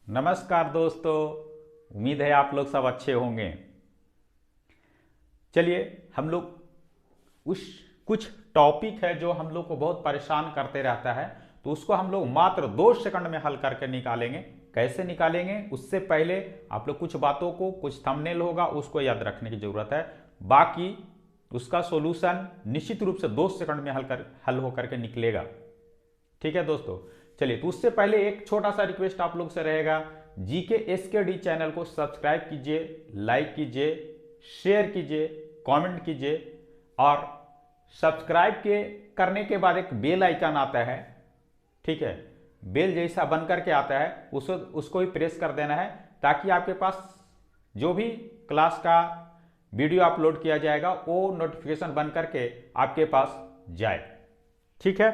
नमस्कार दोस्तों, उम्मीद है आप लोग सब अच्छे होंगे। चलिए हम लोग उस कुछ टॉपिक है जो हम लोग को बहुत परेशान करते रहता है, तो उसको हम लोग मात्र 2 सेकंड में हल करके निकालेंगे। कैसे निकालेंगे उससे पहले आप लोग कुछ बातों को, कुछ थंबनेल होगा उसको याद रखने की जरूरत है। बाकी उसका सॉल्यूशन निश्चित रूप से 2 सेकंड में हल होकर के निकलेगा। ठीक है दोस्तों, चलिए तो उससे पहले एक छोटा सा रिक्वेस्ट आप लोग से रहेगा, जीके एसकेडी चैनल को सब्सक्राइब कीजिए, लाइक कीजिए, शेयर कीजिए, कमेंट कीजिए और सब्सक्राइब के करने के बाद एक बेल आइकन आता है, ठीक है, बेल जैसा बन करके आता है, उसको भी प्रेस कर देना है ताकि आपके पास जो भी क्लास का वीडियो अपलोड किया जाएगा वो नोटिफिकेशन बन करके आपके पास जाए। ठीक है,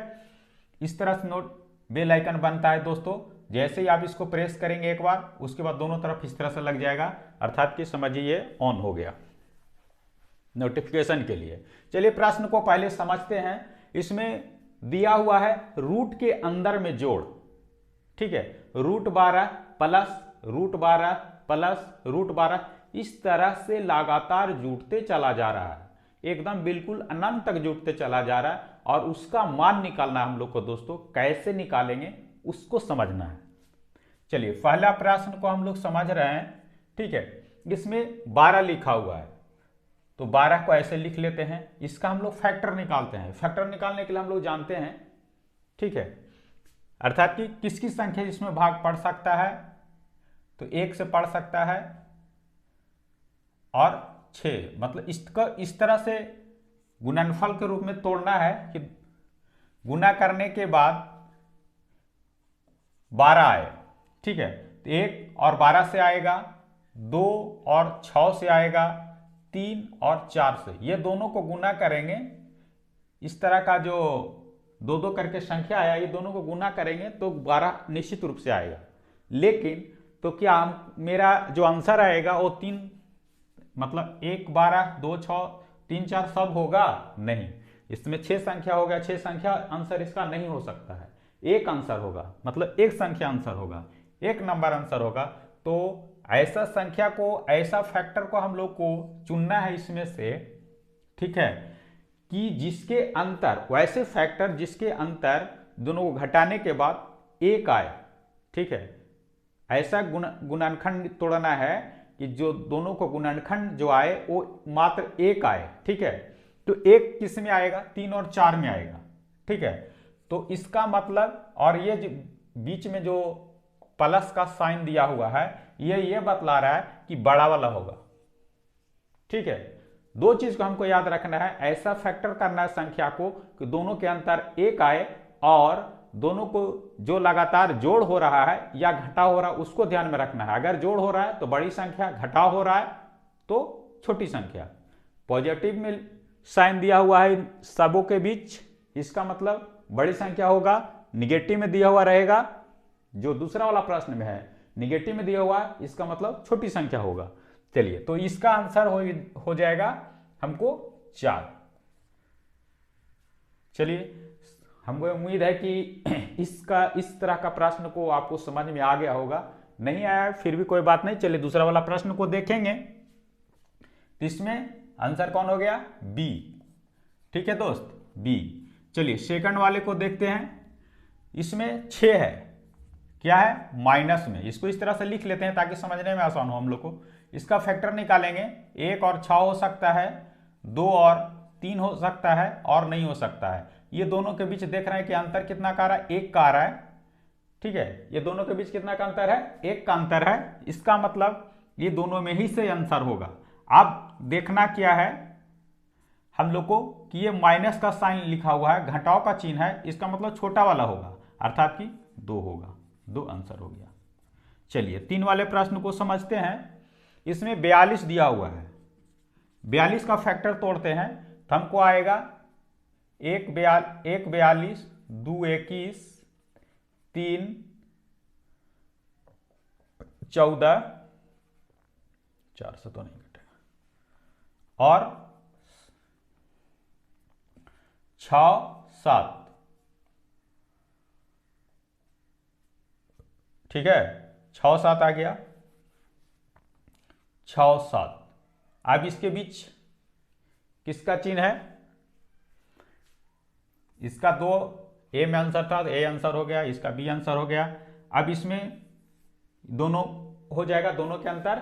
इस तरह से नोट बेल आइकन बनता है दोस्तों। जैसे ही आप इसको प्रेस करेंगे एक बार, उसके बाद दोनों तरफ इस तरह से लग जाएगा, अर्थात कि समझिए ये ऑन हो गया नोटिफिकेशन के लिए। चलिए प्रश्न को पहले समझते हैं। इसमें दिया हुआ है रूट के अंदर में जोड़, ठीक है, √12 प्लस √12 प्लस √12 इस तरह से लगातार जुड़ते चला जा रहा है, एकदम बिल्कुल अनंत तक जुड़ते चला जा रहा है और उसका मान निकालना है हम लोग को। दोस्तों कैसे निकालेंगे उसको समझना है। चलिए पहला प्रश्न को हम लोग समझ रहे हैं, ठीक है। इसमें 12 लिखा हुआ है तो 12 को ऐसे लिख लेते हैं। इसका हम लोग फैक्टर निकालते हैं। फैक्टर निकालने के लिए हम लोग जानते हैं, ठीक है, अर्थात कि किसकी संख्या जिसमें भाग पड़ सकता है, तो 1 से पड़ सकता है और 6, मतलब इसका इस तरह से गुणनफल के रूप में तोड़ना है कि गुना करने के बाद 12 आए, ठीक है। तो 1 और 12 से आएगा, 2 और 6 से आएगा, 3 और 4 से, ये दोनों को गुना करेंगे। इस तरह का जो 2-2 करके संख्या आया, ये दोनों को गुना करेंगे तो 12 निश्चित रूप से आएगा। लेकिन तो क्या मेरा जो आंसर आएगा वो 3, मतलब 1 12 2 6 3 4 सब होगा? नहीं, इसमें 6 संख्या होगा। 6 संख्या आंसर इसका नहीं हो सकता है। एक आंसर होगा, मतलब एक संख्या आंसर होगा, एक नंबर आंसर होगा। तो ऐसा संख्या को, ऐसा फैक्टर को हम लोग को चुनना है इसमें से, ठीक है, कि जिसके अंतर, वैसे फैक्टर जिसके अंतर दोनों को घटाने के बाद 1 आए, ठीक है। ऐसा गुणनखंड तोड़ना है कि जो दोनों को गुणनखंड जो आए वो मात्र 1 आए, ठीक है। तो 1 किस में आएगा? 3 और 4 में आएगा, ठीक है। तो इसका मतलब, और ये बीच में जो प्लस का साइन दिया हुआ है, ये बतला रहा है कि बड़ा वाला होगा, ठीक है। दो चीज को हमको याद रखना है, ऐसा फैक्टर करना है संख्या को कि दोनों के अंतर 1 आए और दोनों को जो लगातार जोड़ हो रहा है या घटाव हो रहा है उसको ध्यान में रखना है। अगर जोड़ हो रहा है तो बड़ी संख्या, घटाव हो रहा है तो छोटी संख्या। पॉजिटिव में साइन दिया हुआ है सबों के बीच, इसका मतलब बड़ी संख्या होगा। निगेटिव में दिया हुआ रहेगा, जो दूसरा वाला प्रश्न में है निगेटिव में दिया हुआ है, इसका मतलब छोटी संख्या होगा। चलिए तो इसका आंसर हो जाएगा हमको 4। चलिए, हमको उम्मीद है कि इस तरह का प्रश्न को आपको समझ में आ गया होगा। नहीं आया फिर भी कोई बात नहीं। चलिए दूसरा वाला प्रश्न को देखेंगे। तो इसमें आंसर कौन हो गया? बी, ठीक है दोस्त, बी। चलिए सेकंड वाले को देखते हैं। इसमें 6 है, क्या है? माइनस में। इसको इस तरह से लिख लेते हैं ताकि समझने में आसान हो हम लोग को। इसका फैक्टर निकालेंगे। 1 और 6 हो सकता है, 2 और 3 हो सकता है और नहीं हो सकता है। ये दोनों के बीच देख रहे हैं कि अंतर कितना का आ रहा है? 1 का आ रहा है, ठीक है। ये दोनों के बीच कितना का अंतर है? 1 का अंतर है। इसका मतलब ये दोनों में ही से आंसर होगा। अब देखना क्या है हम लोग को कि ये माइनस का साइन लिखा हुआ है, घटाव का चिन्ह है, इसका मतलब छोटा वाला होगा, अर्थात कि 2 होगा। 2 आंसर हो गया। चलिए 3 वाले प्रश्न को समझते हैं। इसमें 42 दिया हुआ है। 42 का फैक्टर तोड़ते हैं तो हमको आएगा 1 42, 2 21, 3 14, 4 से तो नहीं घटेगा, और 6 7, ठीक है। 6 7 आ गया, 6 7। अब इसके बीच किसका चिन्ह है, इसका 2 ए में आंसर था, ए आंसर हो गया, इसका बी आंसर हो गया। अब इसमें दोनों हो जाएगा, दोनों के अंतर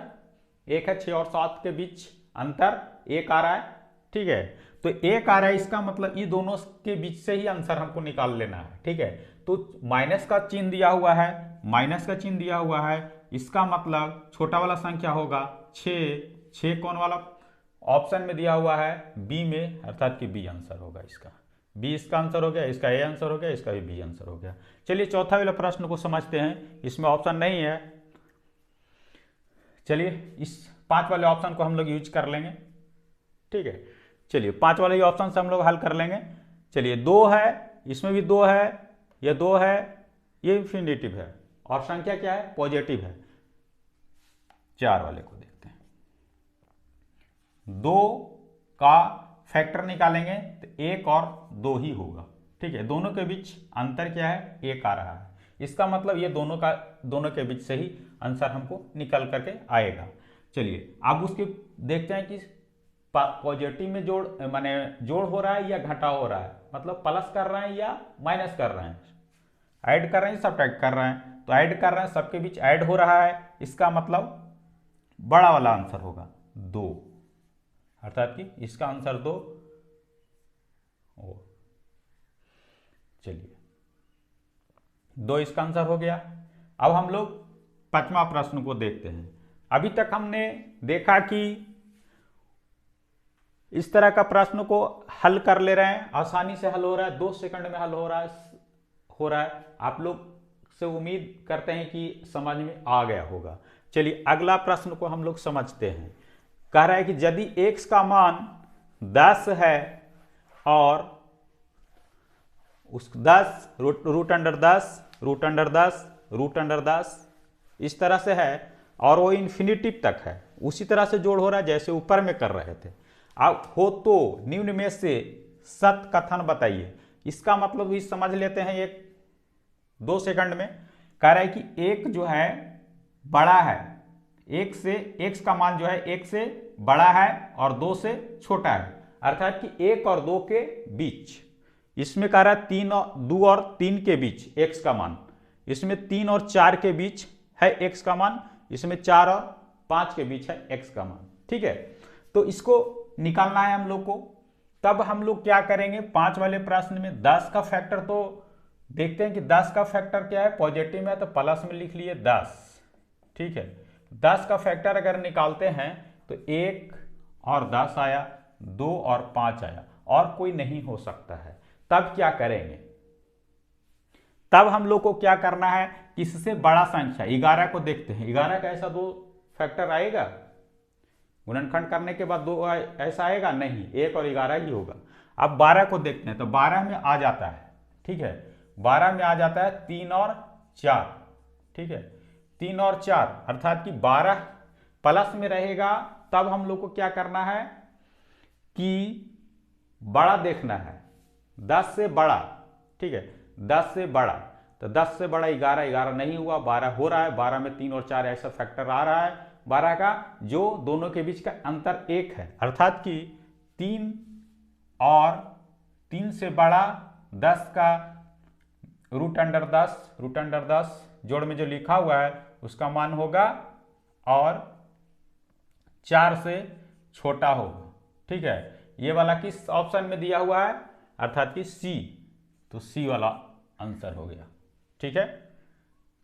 1 है, 6 और 7 के बीच अंतर 1 आ रहा है, ठीक है। तो 1 आ रहा है, इसका मतलब ये दोनों के बीच से ही आंसर हमको निकाल लेना है, ठीक है। तो माइनस का चिन्ह दिया हुआ है, माइनस का चिन्ह दिया हुआ है, इसका मतलब छोटा वाला संख्या होगा 6। 6 कौन वाला ऑप्शन में दिया हुआ है, बी में, अर्थात कि बी आंसर होगा इसका, बी इसका आंसर हो गया, इसका ए आंसर हो गया, इसका भी बी आंसर हो गया। चलिए चौथा वाला प्रश्न को समझते हैं, इसमें ऑप्शन नहीं है। चलिए इस 5 वाले ऑप्शन को हम लोग यूज कर लेंगे, ठीक है। चलिए 5 वाले ऑप्शन से हम लोग हल कर लेंगे। चलिए 2 है, इसमें भी 2 है, यह 2 है, ये इंफिनिटिव है, और संख्या क्या है, पॉजिटिव है। 4 वाले को देखते हैं, 2 का फैक्टर निकालेंगे तो 1 और 2 ही होगा, ठीक है। दोनों के बीच अंतर क्या है, 1 आ रहा है, इसका मतलब ये दोनों के बीच से ही आंसर हमको निकल करके आएगा। चलिए अब उसके देखते हैं कि पॉजिटिव में जोड़ माने जोड़ हो रहा है या घटा हो रहा है, मतलब प्लस कर रहे हैं या माइनस कर रहे हैं, ऐड कर रहे हैं, सब्ट्रैक्ट कर रहे हैं। तो ऐड कर रहे हैं, सबके बीच ऐड हो रहा है, इसका मतलब बड़ा वाला आंसर होगा 2, अर्थात कि इसका आंसर 2 हो। चलिए 2 इसका आंसर हो गया। अब हम लोग 5वां प्रश्न को देखते हैं। अभी तक हमने देखा कि इस तरह का प्रश्न को हल कर ले रहे हैं, आसानी से हल हो रहा है, 2 सेकंड में हल हो रहा है। आप लोग से उम्मीद करते हैं कि समझ में आ गया होगा। चलिए अगला प्रश्न को हम लोग समझते हैं। कह रहा है कि यदि x का मान 10 है और उस 10 रूट अंडर 10 इस तरह से है और वो इन्फिनिटिव तक है, उसी तरह से जोड़ हो रहा है जैसे ऊपर में कर रहे थे। अब हो तो निम्न में से सत्य कथन बताइए। इसका मतलब भी समझ लेते हैं 2 सेकंड में। कह रहा है कि एक जो है बड़ा है, एक से x का मान जो है 1 से बड़ा है और 2 से छोटा है, अर्थात कि 1 और 2 के बीच। इसमें कह रहा है 2 और 3 के बीच x का मान, इसमें 3 और 4 के बीच है x का मान, इसमें 4 और 5 के बीच है x का मान, ठीक है। तो इसको निकालना है हम लोग को। तब हम लोग क्या करेंगे, 5 वाले प्रश्न में 10 का फैक्टर, तो देखते हैं कि 10 का फैक्टर क्या है, पॉजिटिव में है तो प्लस में लिख लिए 10, ठीक है। 10 का फैक्टर अगर निकालते हैं तो 1 और 10 आया, 2 और 5 आया, और कोई नहीं हो सकता है। तब क्या करेंगे, तब हम लोग को क्या करना है, किससे बड़ा संख्या 11 को देखते हैं। 11 का ऐसा 2 फैक्टर आएगा, गुणनखंड करने के बाद 2 ऐसा आएगा नहीं, 1 और 11 ही होगा। अब 12 को देखते हैं तो 12 में आ जाता है, ठीक है। 12 में आ जाता है 3 और 4, ठीक है। 3 और 4 अर्थात कि 12 प्लस में रहेगा। तब हम लोग को क्या करना है कि बड़ा देखना है, 10 से बड़ा, ठीक है। 10 से बड़ा, तो 10 से बड़ा 11, 11 नहीं हुआ, 12 हो रहा है। 12 में 3 और 4 ऐसा फैक्टर आ रहा है 12 का, जो दोनों के बीच का अंतर 1 है, अर्थात कि 3 और 3 से बड़ा 10 का रूट अंडर 10 जोड़ में जो लिखा हुआ है उसका मान होगा, और 4 से छोटा होगा, ठीक है। ये वाला किस ऑप्शन में दिया हुआ है, अर्थात कि सी, तो सी वाला आंसर हो गया, ठीक है।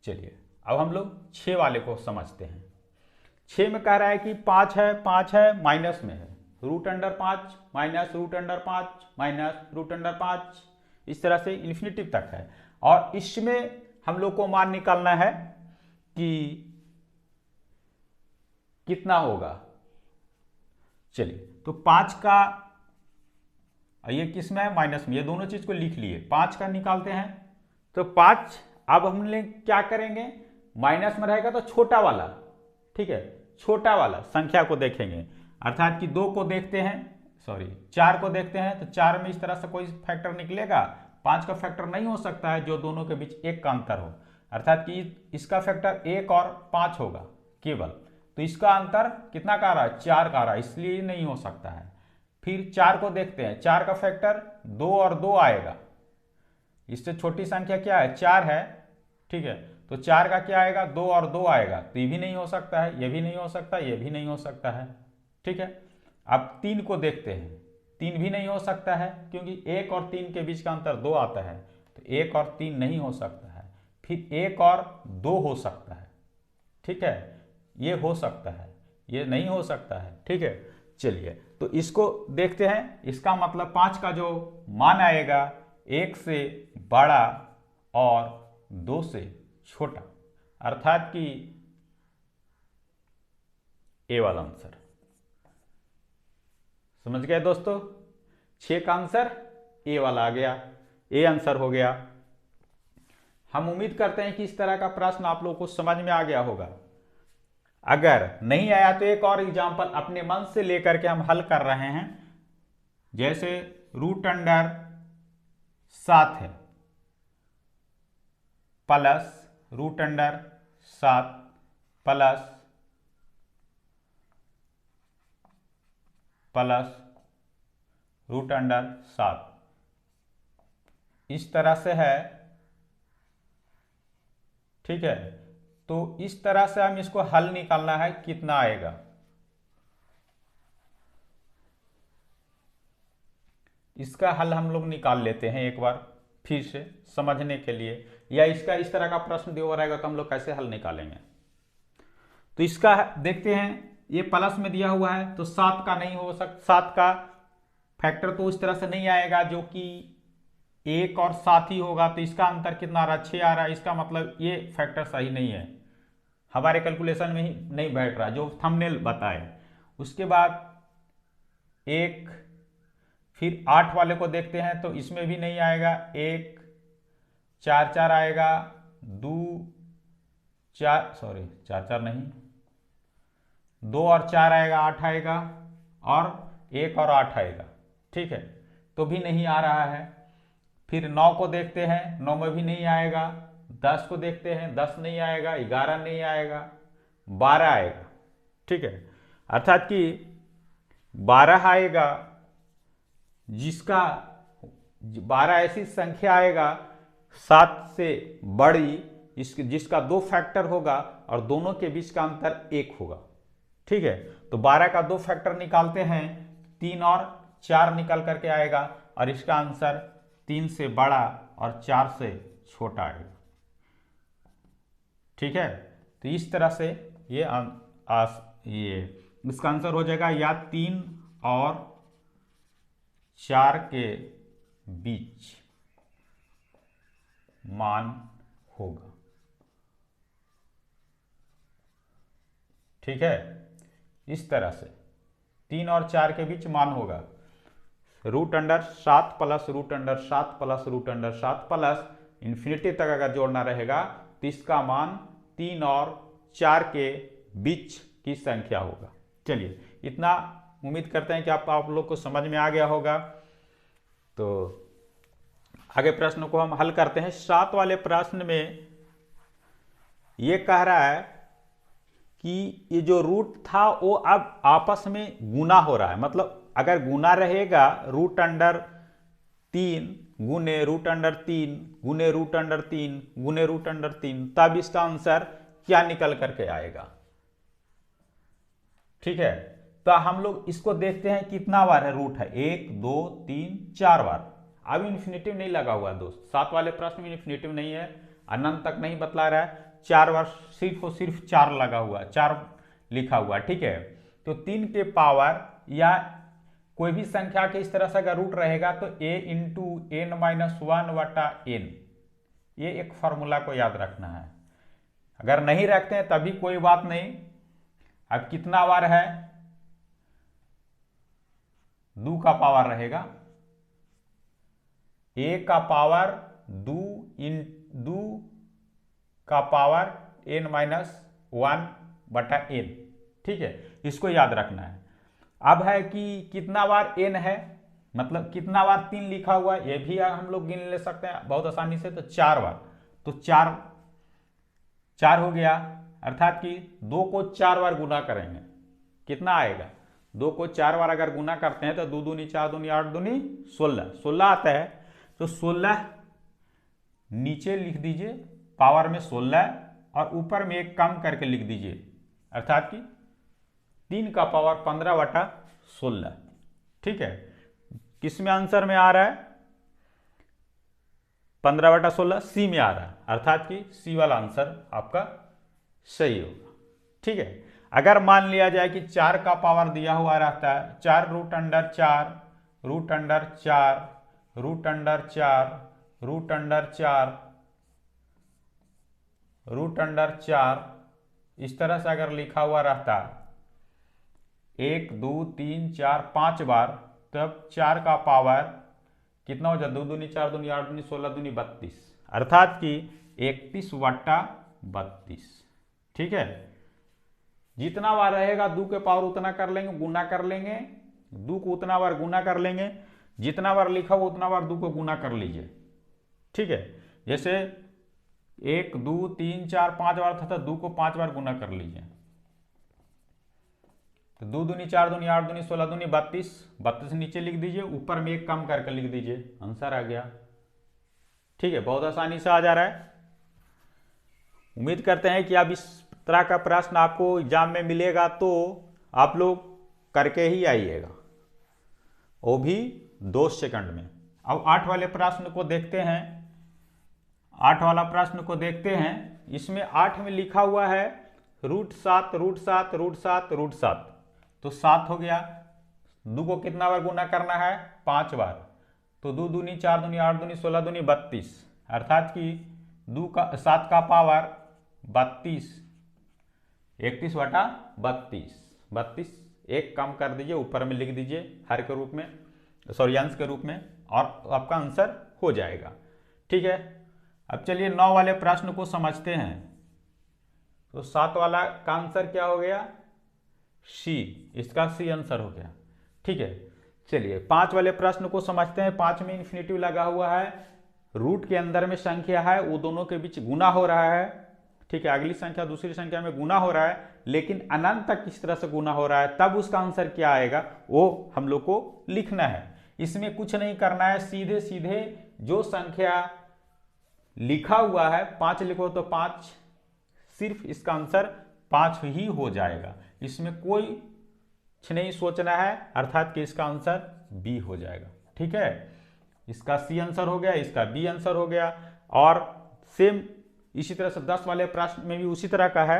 चलिए अब हम लोग 6 वाले को समझते हैं। 6 में कह रहा है कि 5 है माइनस में है, root under 5 minus root under 5 minus root under 5, इस तरह से इन्फिनिटिव तक है। और इसमें हम लोग को मान निकालना है कि कितना होगा। चलिए तो 5 का, ये किस में है, माइनस में, ये दोनों चीज को लिख लिए। 5 का निकालते हैं तो 5, अब हम क्या करेंगे, माइनस में रहेगा तो छोटा वाला, ठीक है, छोटा वाला संख्या को देखेंगे, अर्थात कि 2 को देखते हैं, 4 को देखते हैं तो 4 में इस तरह से कोई फैक्टर निकलेगा। 5 का फैक्टर नहीं हो सकता है जो दोनों के बीच 1 का अंतर हो, अर्थात कि इसका फैक्टर 1 और 5 होगा केवल, तो इसका अंतर कितना का आ रहा है, 4 का आ रहा है, इसलिए नहीं हो सकता है। फिर 4 को देखते हैं, 4 का फैक्टर 2 और 2 आएगा, इससे छोटी संख्या क्या है, 4 है, ठीक है। तो 4 का क्या आएगा, 2 और 2 आएगा, तो ये भी नहीं हो सकता है, ये भी नहीं हो सकता, ये भी नहीं हो सकता है, ठीक है। अब 3 को देखते हैं, 3 भी नहीं हो सकता है क्योंकि 1 और 3 के बीच का अंतर 2 आता है, तो 1 और 3 नहीं हो सकता है। फिर 1 और 2 हो सकता है, ठीक है, ये हो सकता है, ये नहीं हो सकता है, ठीक है। चलिए तो इसको देखते हैं, इसका मतलब 5 का जो मान आएगा 1 से बड़ा और 2 से छोटा, अर्थात कि ए वाला आंसर। समझ गए दोस्तों, 6 का आंसर ए वाला आ गया, ए आंसर हो गया। हम उम्मीद करते हैं कि इस तरह का प्रश्न आप लोगों को समझ में आ गया होगा। अगर नहीं आया तो एक और एग्जाम्पल अपने मन से लेकर के हम हल कर रहे हैं, जैसे √7 है प्लस √7 प्लस √7, इस तरह से है, ठीक है। तो इस तरह से हम इसको हल निकालना है, कितना आएगा। इसका हल हम लोग निकाल लेते हैं एक बार फिर से समझने के लिए, या इसका इस तरह का प्रश्न दिया हुआ रहेगा तो हम लोग कैसे हल निकालेंगे। तो इसका देखते हैं, ये प्लस में दिया हुआ है तो 7 का नहीं हो सकता, 7 का फैक्टर तो इस तरह से नहीं आएगा जो कि 1 और 7 ही होगा, तो इसका अंतर कितना आ रहा है, 6 आ रहा है। इसका मतलब ये फैक्टर सही नहीं है, हमारे कैलकुलेशन में ही नहीं बैठ रहा जो थंबनेल बताए। उसके बाद एक, फिर 8 वाले को देखते हैं तो इसमें भी नहीं आएगा, 1 4 4 आएगा, 2 4 सॉरी 4 4 नहीं, 2 और 4 आएगा, 8 आएगा, और 1 और 8 आएगा, ठीक है, तो भी नहीं आ रहा है। फिर 9 को देखते हैं, 9 में भी नहीं आएगा। 10 को देखते हैं, 10 नहीं आएगा, 11 नहीं आएगा, 12 आएगा, ठीक है। अर्थात कि 12 आएगा, जिसका 12 ऐसी संख्या आएगा 7 से बड़ी, जिसका 2 फैक्टर होगा और दोनों के बीच का अंतर 1 होगा, ठीक है। तो 12 का 2 फैक्टर निकालते हैं, 3 और 4 निकल करके आएगा, और इसका आंसर 3 से बड़ा और 4 से छोटा आएगा, ठीक है। तो इस तरह से ये इसका आंसर हो जाएगा या 3 और 4 के बीच मान होगा, ठीक है। इस तरह से 3 और 4 के बीच मान होगा, √7 प्लस √7 प्लस √7 प्लस इन्फिनिटी तक अगर जोड़ना रहेगा तो इसका मान 3 और 4 के बीच की संख्या होगा। चलिए इतना उम्मीद करते हैं कि आप लोग को समझ में आ गया होगा। तो आगे प्रश्न को हम हल करते हैं। 7 वाले प्रश्न में ये कह रहा है कि ये जो रूट था वो अब आपस में गुना हो रहा है, मतलब अगर गुना रहेगा √3 गुने √3 गुने √3 गुने √3, तब इसका आंसर क्या निकल करके आएगा, ठीक है। तो हम लोग इसको देखते हैं कितना बार है रूट है, 1 2 3 4 बार। अब इन्फिनिटिव नहीं लगा हुआ दोस्त, 7 वाले प्रश्न में इन्फिनिटिव नहीं है, अनंत तक नहीं बतला रहा है, 4 बार सिर्फ और सिर्फ 4 लगा हुआ, 4 लिखा हुआ, ठीक है। तो 3 के पावर या कोई भी संख्या के इस तरह से अगर रूट रहेगा तो a इंटू n-1/n, ये एक फॉर्मूला को याद रखना है। अगर नहीं रखते हैं तभी कोई बात नहीं। अब कितना बार है, 2 का पावर रहेगा, a का पावर 2 का पावर n-1/n, ठीक है, इसको याद रखना है। अब है कि कितना बार n है, मतलब कितना बार 3 लिखा हुआ है, ये भी हम लोग गिन ले सकते हैं बहुत आसानी से। तो 4 बार, तो 4 4 हो गया, अर्थात कि 2 को 4 बार गुना करेंगे, कितना आएगा? 2 को 4 बार अगर गुना करते हैं तो 2 दूनी 4 दूनी 8 दूनी 16, 16 आता है। तो 16 नीचे लिख दीजिए पावर में 16 और ऊपर में 1 कम करके लिख दीजिए, अर्थात कि 3 का पावर 15/16। ठीक है, किस में आंसर में आ रहा है? 15/16 सी में आ रहा है, अर्थात कि सी वाला आंसर आपका सही होगा। ठीक है, अगर मान लिया जाए कि 4 का पावर दिया हुआ रहता है, 4 root under 4 root under 4 root under 4 root under 4 root under 4, इस तरह से अगर लिखा हुआ रहता है 1 2 3 4 5 बार, तब 4 का पावर कितना हो जाए? 2 दूनी 4 दूनी 8 दूनी 16 दूनी 32, अर्थात कि 31/32। ठीक है, जितना बार रहेगा 2 के पावर उतना कर लेंगे, गुना कर लेंगे, 2 को उतना बार गुना कर लेंगे, जितना बार लिखा हो उतना बार 2 को गुना कर लीजिए। ठीक है, जैसे 1 2 3 4 5 बार था, 2 को 5 बार गुना कर लीजिए, तो 2 दूनी 4 दूनी 8 दूनी 16 दूनी 32, 32 नीचे लिख दीजिए, ऊपर में 1 कम करके लिख दीजिए, आंसर आ गया। ठीक है, बहुत आसानी से आ जा रहा है। उम्मीद करते हैं कि अब इस तरह का प्रश्न आपको एग्जाम में मिलेगा तो आप लोग करके ही आइएगा, वो भी 2 सेकंड में। अब 8 वाले प्रश्न को देखते हैं। 8 वाला प्रश्न को देखते हैं। इसमें 8 में लिखा हुआ है √7 √7 √7 √7, तो 7 हो गया। 2 को कितना बार गुना करना है? 5 बार, तो 2 दूनी 4 दूनी 8 दूनी 16 दूनी 32, अर्थात कि 7 का पावर 32, 31/32, 32 1 कम कर दीजिए, ऊपर में लिख दीजिए हर के रूप में, सॉरी अंश के रूप में, और आपका आंसर हो जाएगा। ठीक है, अब चलिए 9 वाले प्रश्न को समझते हैं। तो 7 वाला का आंसर क्या हो गया? सी, इसका सी आंसर हो गया। ठीक है, चलिए 5 वाले प्रश्न को समझते हैं। 5 में इन्फिनिटिव लगा हुआ है, रूट के अंदर में संख्या है, वो दोनों के बीच गुना हो रहा है। ठीक है, अगली संख्या दूसरी संख्या में गुना हो रहा है, लेकिन अनंत तक किस तरह से गुना हो रहा है, तब उसका आंसर क्या आएगा वो हम लोग को लिखना है। इसमें कुछ नहीं करना है, सीधे सीधे जो संख्या लिखा हुआ है 5 लिखो तो 5, सिर्फ इसका आंसर 5 ही हो जाएगा। इसमें कोई कुछ नहीं सोचना है, अर्थात कि इसका आंसर बी हो जाएगा। ठीक है, इसका सी आंसर हो गया, इसका बी आंसर हो गया। और सेम इसी तरह से 10 वाले प्रश्न में भी उसी तरह का है।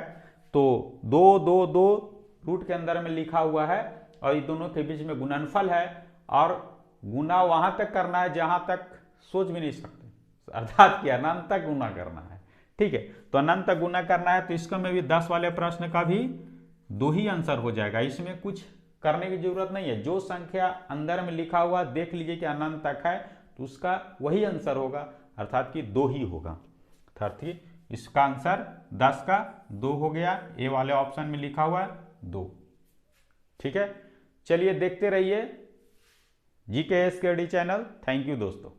तो 2 2 2 रूट के अंदर में लिखा हुआ है और ये दोनों के बीच में गुणनफल है, और गुना वहां तक करना है जहां तक सोच भी नहीं सकते, अर्थात कि अनंत तक गुना करना है। ठीक है, तो अनंत तक गुना करना है, तो इसका में भी 10 वाले प्रश्न का भी 2 ही आंसर हो जाएगा। इसमें कुछ करने की जरूरत नहीं है, जो संख्या अंदर में लिखा हुआ देख लीजिए कि अनंत तक है, तो उसका वही आंसर होगा, अर्थात कि 2 ही होगा। अर्थात कि इसका आंसर 10 का 2 हो गया, ए वाले ऑप्शन में लिखा हुआ है 2। ठीक है, चलिए देखते रहिए GKSKD चैनल। थैंक यू दोस्तों।